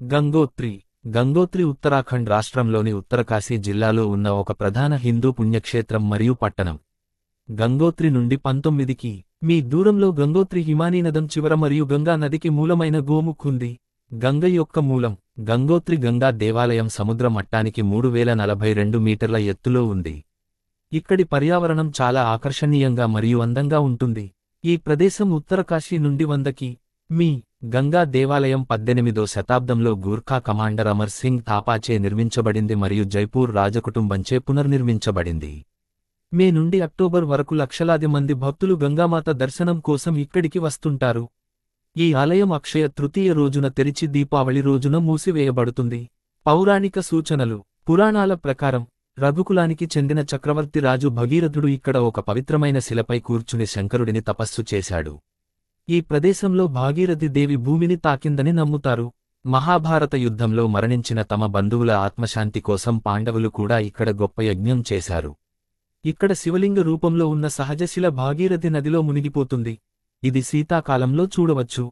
గంగోత్రి గంగోత్రి ఉత్తరాఖండ్ రాష్ట్రంలోని ఉత్తరకాశీ జిల్లాలో ఉన్న ఒక ప్రధాన హిందూ పుణ్యక్షేత్రం మరియు పట్టణం. గంగోత్రి నుండి 19 మీ దూరంలో గంగోత్రి హిమానీనదం చివర మరియు గంగా నదికి మూలమైన గోముఖ్ ఉంది. గంగ యొక్క మూలం గంగోత్రి గంగా దేవాలయం సముద్ర మట్టానికి 3042 మీటర్ల ఎత్తులో ఉంది. ఇక్కడి పర్యావరణం చాలా ఆకర్షణీయంగా మరియు అందంగా ఉంటుంది. ఈ ప్రదేశం ఉత్తరకాశీ నుండి 100 మీ. గంగా దేవాలయం 18వ శతాబ్దంలో గూర్ఖా కమాండర్ అమర్ సింగ్ థాపాచే నిర్మించబడింది మరియు జైపూర్ రాజకుటుంబంచే పునర్నిర్మించబడింది. మే నుండి అక్టోబర్ వరకు లక్షలాది మంది భక్తులు గంగామాత దర్శనం కోసం ఇక్కడికి వస్తుంటారు. ఈ ఆలయం అక్షయ తృతీయ రోజున తెరిచి దీపావళి రోజున మూసివేయబడుతుంది. పౌరాణిక సూచనలు పురాణాల ప్రకారం రఘుకులానికి చెందిన చక్రవర్తి రాజు భగీరథుడు ఇక్కడ ఒక పవిత్రమైన శిలపై కూర్చుని శంకరుడిని తపస్సు చేశాడు. ఈ ప్రదేశంలో భాగీరథి దేవి భూమిని తాకిందని నమ్ముతారు. మహాభారత యుద్ధంలో మరణించిన తమ బంధువుల ఆత్మశాంతి కోసం పాండవులు కూడా ఇక్కడ గొప్ప యజ్ఞం చేశారు. ఇక్కడ శివలింగ రూపంలో ఉన్న సహజశిల భాగీరథి నదిలో మునిగిపోతుంది. ఇది శీతాకాలంలో చూడవచ్చు.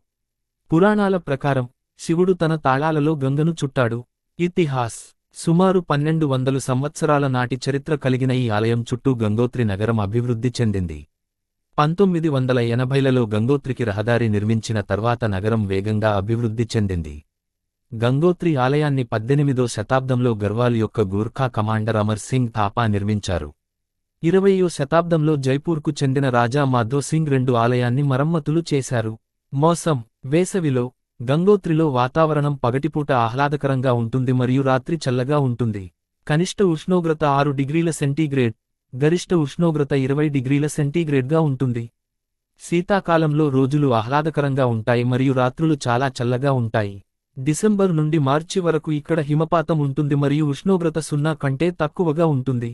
పురాణాల ప్రకారం శివుడు తన తాళాలలో గంగను చుట్టాడు. ఇతిహాస్ సుమారు 1200 సంవత్సరాల నాటి చరిత్ర కలిగిన ఈ ఆలయం చుట్టూ గంగోత్రి నగరం అభివృద్ధి చెందింది. 1980లలో గంగోత్రికి రహదారి నిర్మించిన తర్వాత నగరం వేగంగా అభివృద్ధి చెందింది. గంగోత్రి ఆలయాన్ని 18వ శతాబ్దంలో గర్వాల్ యొక్క గూర్ఖా కమాండర్ అమర్ సింగ్ థాపా నిర్మించారు. 20వ శతాబ్దంలో జైపూర్కు చెందిన రాజా మాధో సింగ్ 2 ఆలయాన్ని మరమ్మతులు చేశారు. మోసం వేసవిలో గంగోత్రిలో వాతావరణం పగటిపూట ఆహ్లాదకరంగా ఉంటుంది మరియు రాత్రి చల్లగా ఉంటుంది. కనిష్ట ఉష్ణోగ్రత 6 డిగ్రీల సెంటీగ్రేడ్, గరిష్ట ఉష్ణోగ్రత 20 డిగ్రీల సెంటీగ్రేడ్గా ఉంటుంది. శీతాకాలంలో రోజులు ఆహ్లాదకరంగా ఉంటాయి మరియు రాత్రులు చాలా చల్లగా ఉంటాయి. డిసెంబర్ నుండి మార్చి వరకు ఇక్కడ హిమపాతం ఉంటుంది మరియు ఉష్ణోగ్రత 0 కంటే తక్కువగా ఉంటుంది.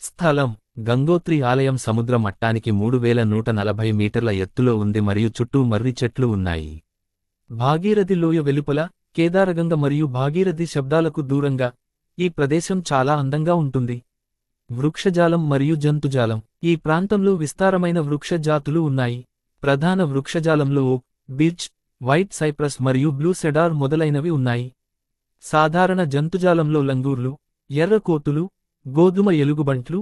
స్థలం గంగోత్రి ఆలయం సముద్ర మట్టానికి 3140 మీటర్ల ఎత్తులో ఉంది మరియు చుట్టూ మర్రి చెట్లు ఉన్నాయి. భాగీరథి లోయ వెలుపల కేదారగంగ మరియు భాగీరథి శబ్దాలకు దూరంగా ఈ ప్రదేశం చాలా అందంగా ఉంటుంది. వృక్షజాలం మరియు జంతుజాలం ఈ ప్రాంతంలో విస్తారమైన వృక్ష జాతులు ఉన్నాయి. ప్రధాన వృక్షజాలంలో ఓక్, బిర్చ్, వైట్ సైప్రస్ మరియు బ్లూ సెడార్ మొదలైనవి ఉన్నాయి. సాధారణ జంతుజాలంలో లంగూర్లు, ఎర్రకోతులు, గోధుమ ఎలుగుబంట్లు,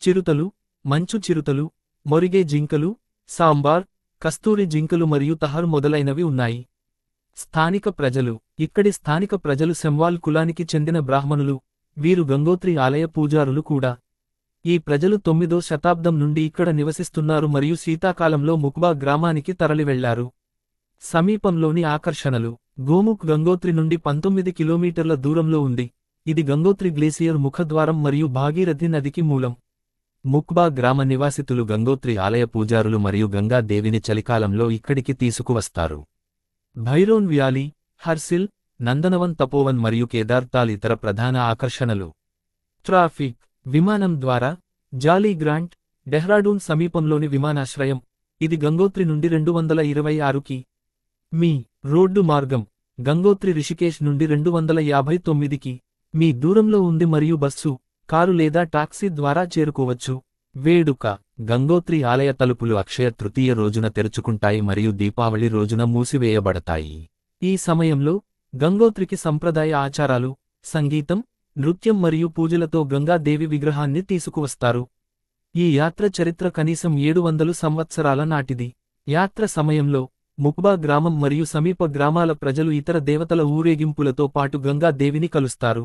చిరుతలు, మంచు చిరుతలు, మొరిగే జింకలు, సాంబార్, కస్తూరి జింకలు మరియు తహర్ మొదలైనవి ఉన్నాయి. స్థానిక ప్రజలు ఇక్కడి స్థానిక ప్రజలు సెంవాల్ కులానికి చెందిన బ్రాహ్మణులు. వీరు గంగోత్రి ఆలయ పూజారులు కూడా. ఈ ప్రజలు 9వ శతాబ్దం నుండి ఇక్కడ నివసిస్తున్నారు మరియు శీతాకాలంలో ముక్బా గ్రామానికి తరలివెళ్లారు. సమీపంలోని ఆకర్షణలు గోముఖ్ గంగోత్రి నుండి 19 కిలోమీటర్ల దూరంలో ఉంది. ఇది గంగోత్రి గ్లేసియర్ ముఖద్వారం మరియు భాగీరథి నదికి మూలం. ముక్బా గ్రామ నివాసితులు గంగోత్రి ఆలయ పూజారులు మరియు గంగా దేవిని చలికాలంలో ఇక్కడికి తీసుకువస్తారు. భైరోన్ వ్యాలీ, హర్సిల్, నందనవన్ తపోవన్ మరియు కేదార్తాల్ ఇతర ప్రధాన ఆకర్షణలు. ట్రాఫిక్ విమానం ద్వారా జాలీ గ్రాంట్, డెహ్రాడూన్ సమీపంలోని విమానాశ్రయం. ఇది గంగోత్రి నుండి 226 మీ. రోడ్డు మార్గం గంగోత్రి రిషికేశ్ నుండి 259 మీ దూరంలో ఉంది మరియు బస్సు, కారు లేదా టాక్సీ ద్వారా చేరుకోవచ్చు. వేడుక గంగోత్రి ఆలయ తలుపులు అక్షయ తృతీయ రోజున తెరుచుకుంటాయి మరియు దీపావళి రోజున మూసివేయబడతాయి. ఈ సమయంలో గంగోత్రికి సంప్రదాయ ఆచారాలు, సంగీతం, నృత్యం మరియు పూజలతో గంగాదేవి విగ్రహాన్ని తీసుకువస్తారు. ఈ యాత్ర చరిత్ర కనీసం 700 సంవత్సరాల నాటిది. యాత్ర సమయంలో ముక్బా గ్రామం మరియు సమీప గ్రామాల ప్రజలు ఇతర దేవతల ఊరేగింపులతో పాటు గంగాదేవిని కలుస్తారు.